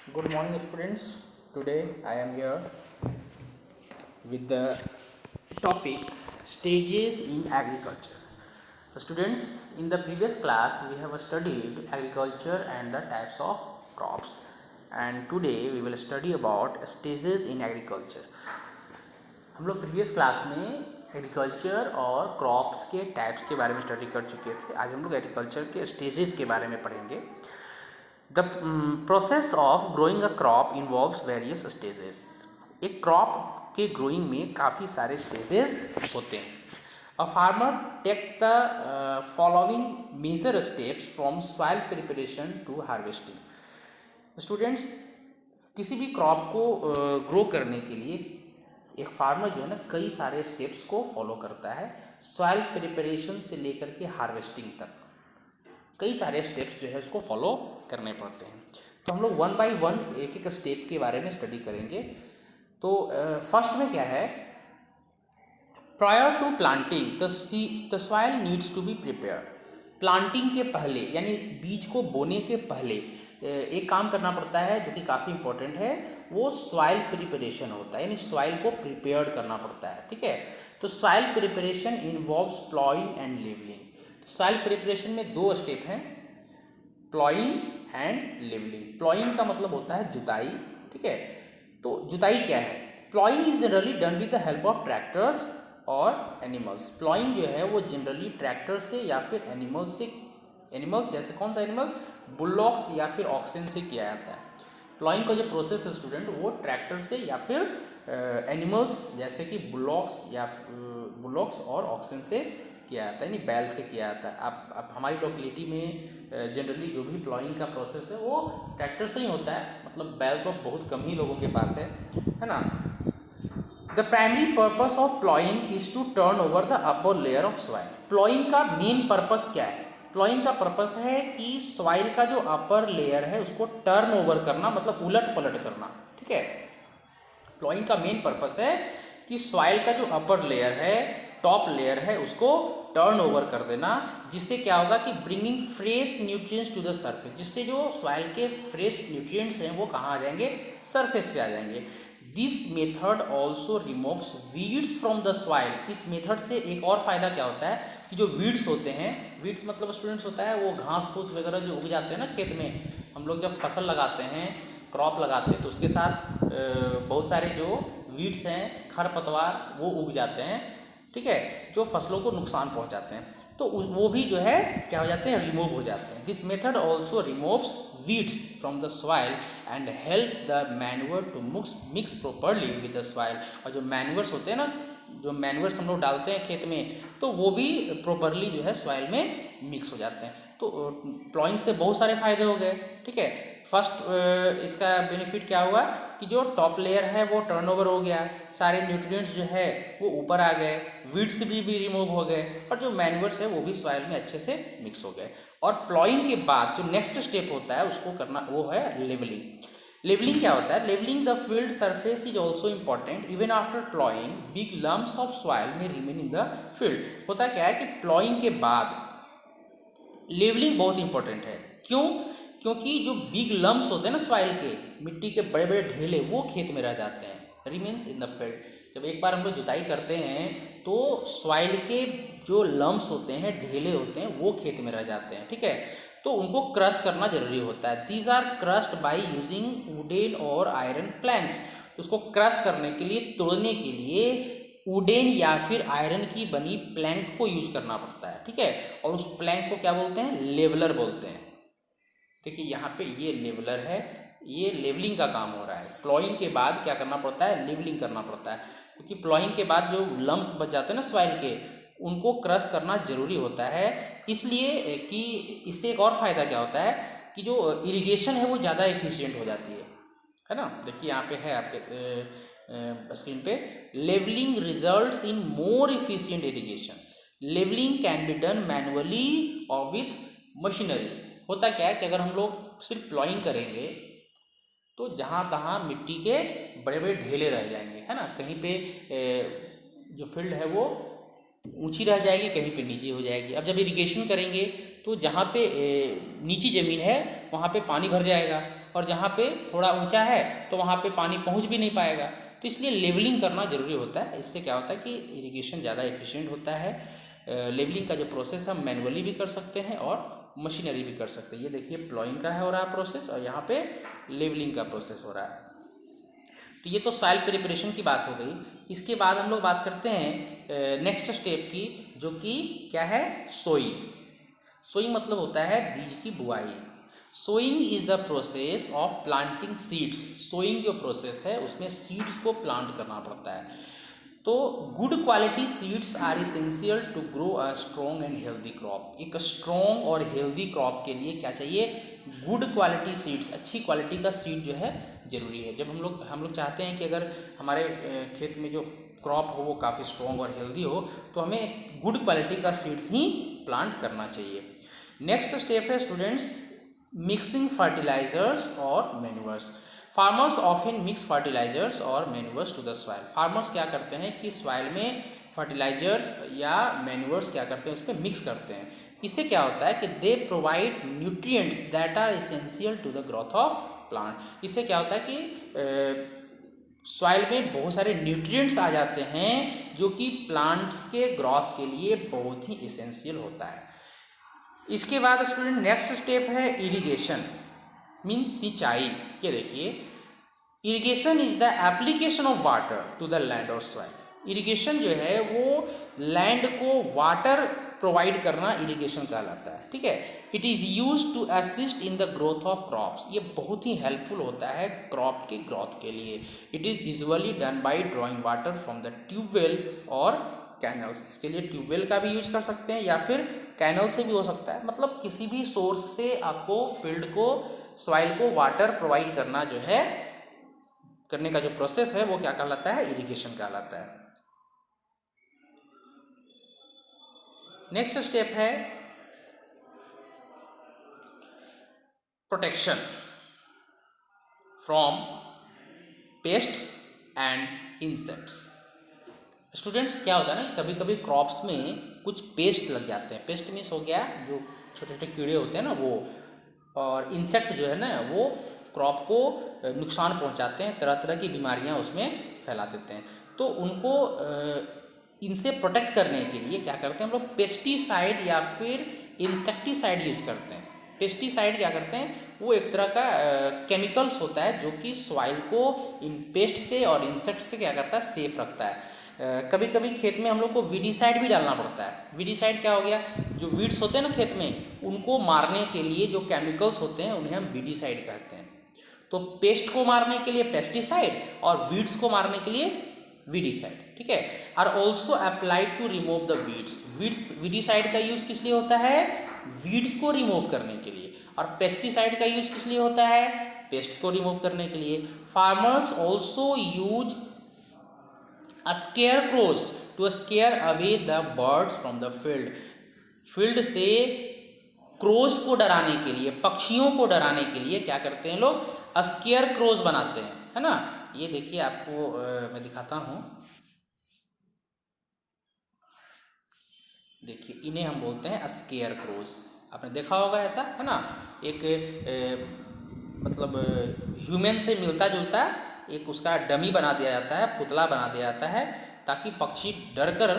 Good morning, students. Today I am here with the topic stages in agriculture. So, students, in the previous class we have studied agriculture and the types of crops, and today we will study about stages in agriculture. हम लोग previous class में agriculture और crops के types के बारे में study कर चुके थे। आज हम लोग एग्रीकल्चर के स्टेजेस के बारे में पढ़ेंगे। The process of growing a crop involves various stages. एक क्रॉप के ग्रोइंग में काफ़ी सारे स्टेजेस होते हैं। A farmer take the following major steps from soil preparation to harvesting. Students, किसी भी क्रॉप को ग्रो करने के लिए एक फार्मर जो है ना कई सारे स्टेप्स को फॉलो करता है। सॉइल प्रिपरेशन से लेकर के हार्वेस्टिंग तक कई सारे स्टेप्स जो है उसको फॉलो करने पड़ते हैं। तो हम लोग वन बाय वन एक एक स्टेप के बारे में स्टडी करेंगे। तो फर्स्ट में क्या है, prior to planting the soil needs to be prepared. Planting के पहले यानी बीज को बोने के पहले एक काम करना पड़ता है जो कि काफ़ी इंपॉर्टेंट है, वो सॉइल प्रिपरेशन होता है, यानी सॉइल को प्रिपेयर्ड करना पड़ता है। ठीक है, तो soil preparation involves ploughing and levelling. Soil preparation में दो स्टेप हैं, प्लॉइंग एंड लेवलिंग। प्लॉइंग का मतलब होता है जुताई। ठीक है, तो जुताई क्या है? Ploughing is generally done with the help of tractors और एनिमल्स। प्लॉइंग जो है वो जनरली ट्रैक्टर से या फिर एनिमल्स जैसे कौन सा एनिमल, बुलॉक्स या फिर ऑक्सन से किया जाता है। प्लॉइंग का जो प्रोसेस है स्टूडेंट, वो ट्रैक्टर से या फिर एनिमल्स जैसे कि बुलॉक्स और ऑक्सन से किया जाता है, यानी बैल से किया जाता है। अब हमारी लोकेलिटी में जनरली जो भी प्लॉइंग का प्रोसेस है वो ट्रैक्टर से ही होता है, मतलब बैल तो बहुत कम ही लोगों के पास है ना। The primary purpose of ploughing is to turn over the upper layer of soil. Ploughing का मेन पर्पस क्या है? प्लॉइंग का पर्पस है कि सॉइल का जो अपर लेयर है उसको टर्न ओवर करना, मतलब उलट पलट करना। ठीक है, प्लॉइंग का मेन पर्पस है कि सॉइल का जो अपर लेयर है, टॉप लेयर है, उसको टर्न ओवर कर देना, जिससे क्या होगा कि bringing fresh nutrients to the surface, जिससे जो सॉइल के फ्रेश न्यूट्रिएंट्स हैं वो कहाँ आ जाएंगे? सरफेस पे आ जाएंगे। This method also removes weeds from the soil. इस मेथड से एक और फायदा क्या होता है कि जो वीड्स होते हैं, वीड्स मतलब स्टूडेंट्स होता है वो घास फूस वगैरह जो उग जाते हैं ना खेत में। हम लोग जब फसल लगाते हैं, क्रॉप लगाते हैं, तो उसके साथ बहुत सारे जो वीड्स हैं, खरपतवार, वो उग जाते हैं। ठीक है, जो फसलों को नुकसान पहुंचाते हैं, तो वो भी जो है क्या हो जाते हैं? रिमूव हो जाते हैं। This method also removes weeds from the soil and help the manure to mix properly with the soil. और जो मैन्यूअर्स होते हैं ना, जो मैन्यूअर्स हम लोग डालते हैं खेत में, तो वो भी प्रॉपरली जो है सॉइल में मिक्स हो जाते हैं। तो प्लॉइंग से बहुत सारे फायदे हो गए। ठीक है, फर्स्ट इसका बेनिफिट क्या हुआ कि जो टॉप लेयर है वो टर्नओवर हो गया, सारे न्यूट्रिएंट्स जो है वो ऊपर आ गए, वीड्स भी रिमूव हो गए, और जो मैन्यूअर्स है वो भी सॉइल में अच्छे से मिक्स हो गए। और प्लॉइंग के बाद जो नेक्स्ट स्टेप होता है उसको करना, वो है लेवलिंग। लेवलिंग क्या होता है? Levelling the field surface is also important. Even after ploughing big lumps of soil में रिमेन इन द फील्ड। होता क्या है कि प्लॉइंग के बाद लेवलिंग बहुत इंपॉर्टेंट है। क्यों? क्योंकि जो बिग लम्प्स होते हैं ना सॉइल के, मिट्टी के बड़े बड़े ढेले, वो खेत में रह जाते हैं, रिमेन्स इन द फील्ड। जब एक बार हम लोग जुताई करते हैं तो सॉइल के जो लम्प्स होते हैं, ढेले होते हैं, वो खेत में रह जाते हैं। ठीक है, तो उनको क्रश करना जरूरी होता है। These are crushed by using wooden और आयरन प्लैंक्स। उसको क्रश करने के लिए, तोड़ने के लिए वुडन या फिर आयरन की बनी प्लैंक को यूज करना पड़ता है। ठीक है, और उस प्लैंक को क्या बोलते हैं? लेवलर बोलते हैं। देखिए यहाँ पे ये लेवलर है, ये लेवलिंग का काम हो रहा है। प्लॉइंग के बाद क्या करना पड़ता है? लेवलिंग करना पड़ता है, क्योंकि प्लॉइंग के बाद जो लम्प्स बच जाते हैं ना सॉइल के, उनको क्रश करना जरूरी होता है। इसलिए कि इससे एक और फायदा क्या होता है कि जो इरिगेशन है वो ज़्यादा एफिशिएंट हो जाती है ना। देखिए यहाँ पे है आपके स्क्रीन पे, levelling results in more efficient irrigation. Levelling can be done manually और विथ मशीनरी। होता क्या है कि अगर हम लोग सिर्फ प्लॉइंग करेंगे तो जहाँ तहाँ मिट्टी के बड़े बड़े ढेले रह जाएंगे, है ना। कहीं पे जो फील्ड है वो ऊंची रह जाएगी, कहीं पे नीची हो जाएगी। अब जब इरिगेशन करेंगे तो जहाँ पे नीची ज़मीन है वहाँ पे पानी भर जाएगा, और जहाँ पे थोड़ा ऊंचा है तो वहाँ पे पानी पहुँच भी नहीं पाएगा। तो इसलिए लेवलिंग करना ज़रूरी होता है। इससे क्या होता है कि इरिगेशन ज़्यादा एफिशिएंट होता है। लेवलिंग का जो प्रोसेस हम मैनुअली भी कर सकते हैं और मशीनरी भी कर सकते हैं। ये देखिए प्लॉइंग का हो रहा है प्रोसेस और यहाँ पे लेवलिंग का प्रोसेस हो रहा है। तो ये तो सॉइल प्रिपरेशन की बात हो गई। इसके बाद हम लोग बात करते हैं नेक्स्ट स्टेप की, जो कि क्या है, सोइंग। सोइंग मतलब होता है बीज की बुआई। Sowing is the process of planting seeds. Sowing जो प्रोसेस है उसमें सीड्स को प्लांट करना पड़ता है। तो good quality seeds are essential to grow a strong and healthy crop. एक स्ट्रॉन्ग और हेल्दी क्रॉप के लिए क्या चाहिए, गुड क्वालिटी सीड्स, अच्छी क्वालिटी का सीड जो है ज़रूरी है। जब हम लोग चाहते हैं कि अगर हमारे खेत में जो क्रॉप हो वो काफ़ी स्ट्रॉन्ग और हेल्दी हो, तो हमें गुड क्वालिटी का सीड्स ही प्लांट करना चाहिए। नेक्स्ट स्टेप है स्टूडेंट्स मिक्सिंग फर्टिलाइजर्स और manures. Farmers often mix fertilisers और manures to the soil. Farmers क्या करते हैं कि सॉइल में फर्टिलाइजर्स या मैन्यूअर्स क्या करते हैं, उस पर मिक्स करते हैं। इससे क्या होता है कि they provide nutrients that are essential to the growth of plant. इससे क्या होता है कि सॉइल में बहुत सारे न्यूट्रिएंट्स आ जाते हैं जो कि प्लांट्स के ग्रोथ के लिए बहुत ही एसेंशियल होता है। इसके बाद स्टूडेंट नेक्स्ट स्टेप है इरिगेशन, मीन्स सिंचाई। ये देखिए irrigation is the application of water to the land और सॉइल। इरिगेशन जो है वो लैंड को वाटर प्रोवाइड करना इरिगेशन कहलाता है, ठीक है। It is use to assist in the growth of crops. ये बहुत ही हेल्पफुल होता है क्रॉप के ग्रोथ के लिए। It is usually done by drawing water from the tubewell और कैनल्स। इसके लिए ट्यूबवेल का भी यूज कर सकते हैं या फिर कैनल से भी हो सकता है। मतलब किसी भी सोर्स से आपको फील्ड को, सॉइल को वाटर प्रोवाइड करना जो है, करने का जो प्रोसेस है वो क्या कहलाता है, इरिगेशन कहलाता है। नेक्स्ट स्टेप है protection from pests and insects. Students क्या होता है ना, कभी कभी क्रॉप्स में कुछ पेस्ट लग जाते हैं। पेस्ट मीन्स हो गया जो छोटे छोटे कीड़े होते हैं ना वो, और इंसेक्ट जो है ना वो क्रॉप को नुकसान पहुंचाते हैं, तरह तरह की बीमारियां उसमें फैला देते हैं। तो उनको इनसे प्रोटेक्ट करने के लिए क्या करते हैं हम लोग, पेस्टिसाइड या फिर इंसेक्टिसाइड यूज करते हैं। पेस्टिसाइड क्या करते हैं, वो एक तरह का केमिकल्स होता है जो कि सॉइल को इन पेस्ट से और इंसेक्ट से क्या करता है, सेफ रखता है। कभी कभी खेत में हम लोग को वीडीसाइड भी डालना पड़ता है। वीडीसाइड क्या हो गया, जो वीड्स होते हैं ना खेत में, उनको मारने के लिए जो केमिकल्स होते हैं उन्हें हम वीडीसाइड कहते हैं। तो पेस्ट को मारने के लिए पेस्टिसाइड और वीड्स को मारने के लिए वीडीसाइड, ठीक है। Are also applied to remove the weeds. Weedicide का यूज किस लिए होता है, वीड्स को रिमूव करने के लिए, और पेस्टिसाइड का यूज किस लिए होता है, पेस्ट को रिमूव करने के लिए। Farmers also use scarecrows to scare away the birds from the field। Field से क्रोज को डराने के लिए, पक्षियों को डराने के लिए क्या करते हैं लोग, स्केयरक्रोज बनाते हैं, है ना। ये देखिए आपको मैं दिखाता हूँ, देखिए इन्हें हम बोलते हैं स्केयरक्रोज। आपने देखा होगा ऐसा, है ना। एक मतलब ह्यूमन से मिलता जुलता एक उसका डमी बना दिया जाता है, पुतला बना दिया जाता है, ताकि पक्षी डर कर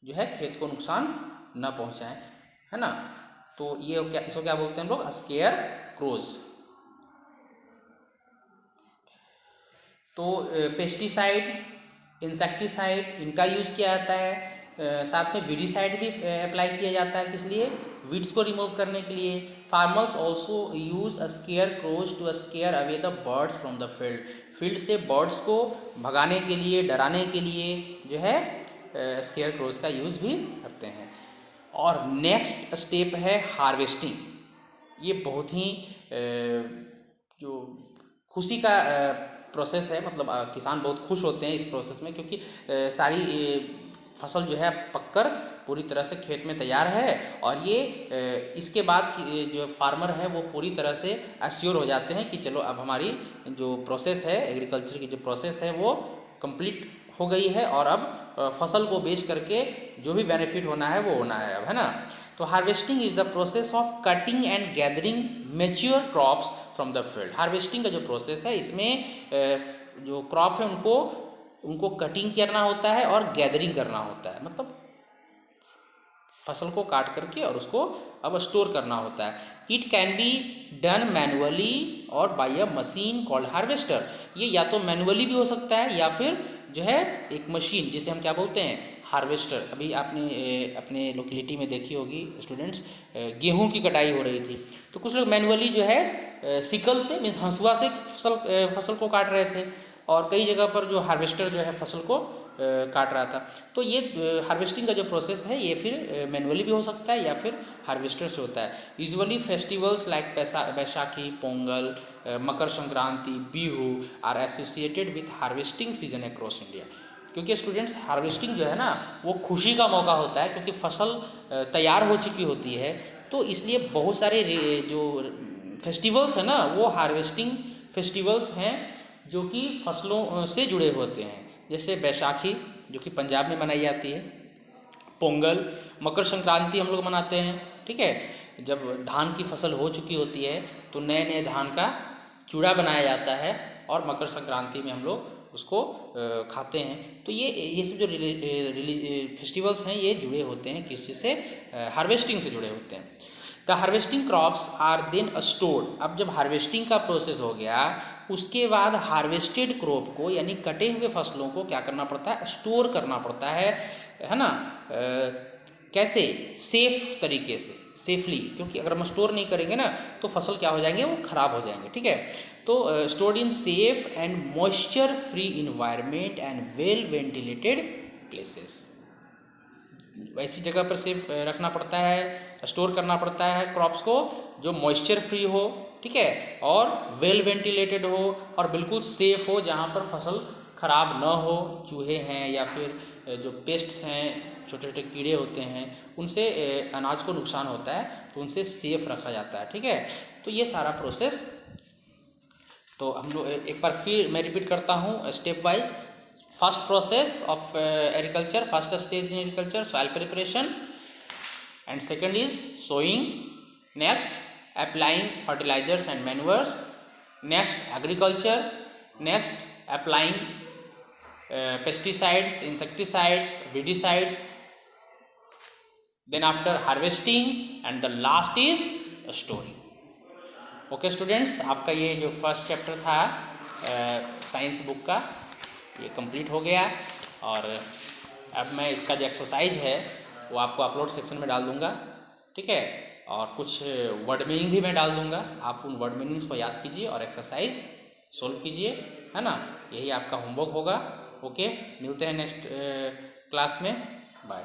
जो है खेत को नुकसान न पहुंचाएं, है ना। तो ये क्या, इसको क्या बोलते हैं हम लोग, स्केयर क्रोज। तो पेस्टिसाइड, इंसेक्टिसाइड इनका यूज़ किया जाता है। साथ में वीडीसाइड भी अप्लाई किया जाता है, किस लिए, वीड्स को रिमूव करने के लिए। Farmers also use scarecrows to scare away the birds from the field से बर्ड्स को भगाने के लिए, डराने के लिए जो है स्केयर क्रोज का यूज़ भी करते हैं। और नेक्स्ट स्टेप है हार्वेस्टिंग। ये बहुत ही जो खुशी का प्रोसेस है, मतलब किसान बहुत खुश होते हैं इस प्रोसेस में, क्योंकि सारी फसल जो है पककर पूरी तरह से खेत में तैयार है, और ये इसके बाद जो फार्मर है वो पूरी तरह से एश्योर हो जाते हैं कि चलो अब हमारी जो प्रोसेस है, एग्रीकल्चर की जो प्रोसेस है वो कंप्लीट हो गई है, और अब फसल को बेच करके जो भी बेनिफिट होना है वो होना है अब, है ना। तो harvesting is the process of cutting and gathering mature crops from the field. Harvesting का जो प्रोसेस है इसमें जो क्रॉप है उनको कटिंग करना होता है और गैदरिंग करना होता है, मतलब फसल को काट करके और उसको अब स्टोर करना होता है। It can be done manually और by a machine called harvester. ये या तो मैनुअली भी हो सकता है या फिर जो है एक मशीन जिसे हम क्या बोलते हैं, हार्वेस्टर। अभी आपने अपने लोकेलिटी में देखी होगी स्टूडेंट्स, गेहूं की कटाई हो रही थी तो कुछ लोग मैनुअली जो है सिकल से मीन्स हंसुआ से फसल को काट रहे थे, और कई जगह पर जो हार्वेस्टर जो है फसल को काट रहा था। तो ये हार्वेस्टिंग का जो प्रोसेस है ये फिर मैनुअली भी हो सकता है या फिर हार्वेस्टर से होता है। Usually festivals like Baisakhi, Pongal, Makar Sankranti, Bihu are associated with harvesting season across India. क्योंकि स्टूडेंट्स हार्वेस्टिंग जो है ना वो खुशी का मौका होता है, क्योंकि फसल तैयार हो चुकी होती है, तो इसलिए बहुत सारे जो फेस्टिवल्स हैं ना वो हार्वेस्टिंग फेस्टिवल्स हैं जो कि फसलों से जुड़े होते हैं। जैसे बैसाखी जो कि पंजाब में मनाई जाती है, पोंगल, मकर संक्रांति हम लोग मनाते हैं, ठीक है। जब धान की फसल हो चुकी होती है तो नए नए धान का चूड़ा बनाया जाता है और मकर संक्रांति में हम लोग उसको खाते हैं। तो ये सब जो फेस्टिवल्स हैं ये जुड़े होते हैं किस चीज़ से, हार्वेस्टिंग से जुड़े होते हैं। The harvesting crops are then stored. अब जब हार्वेस्टिंग का प्रोसेस हो गया उसके बाद हार्वेस्टेड क्रॉप को यानी कटे हुए फसलों को क्या करना पड़ता है, स्टोर करना पड़ता है ना। कैसे, सेफ तरीके से, सेफली, क्योंकि अगर हम स्टोर नहीं करेंगे ना तो फसल क्या हो जाएंगे, वो खराब हो जाएंगे, ठीक है। तो stored in safe and moisture free environment and well ventilated places. ऐसी जगह पर सेफ रखना पड़ता है, स्टोर करना पड़ता है क्रॉप्स को जो मॉइस्चर फ्री हो, ठीक है, और वेल वेंटिलेटेड हो और बिल्कुल सेफ हो, जहाँ पर फसल खराब ना हो, चूहे हैं या फिर जो पेस्ट्स हैं, छोटे छोटे कीड़े होते हैं, उनसे अनाज को नुकसान होता है, तो उनसे सेफ रखा जाता है, ठीक है। तो ये सारा प्रोसेस, तो हम लोग एक बार फिर मैं रिपीट करता हूँ step wise. First process of agriculture, first stage in agriculture soil preparation, and second is sowing, next applying fertilisers and manures, next agriculture, next applying pesticides, insecticides, weedicides, then after harvesting, and the last is storing. Okay students, आपका ये जो first chapter था science book का ये complete हो गया, और अब मैं इसका जो एक्सरसाइज है वो आपको अपलोड सेक्शन में डाल दूंगा, ठीक है, और कुछ वर्ड मीनिंग भी मैं डाल दूंगा। आप उन वर्ड मीनिंग्स को याद कीजिए और एक्सरसाइज सोल्व कीजिए, है ना। यही आपका होमवर्क होगा। ओके, मिलते हैं नेक्स्ट क्लास में, बाय।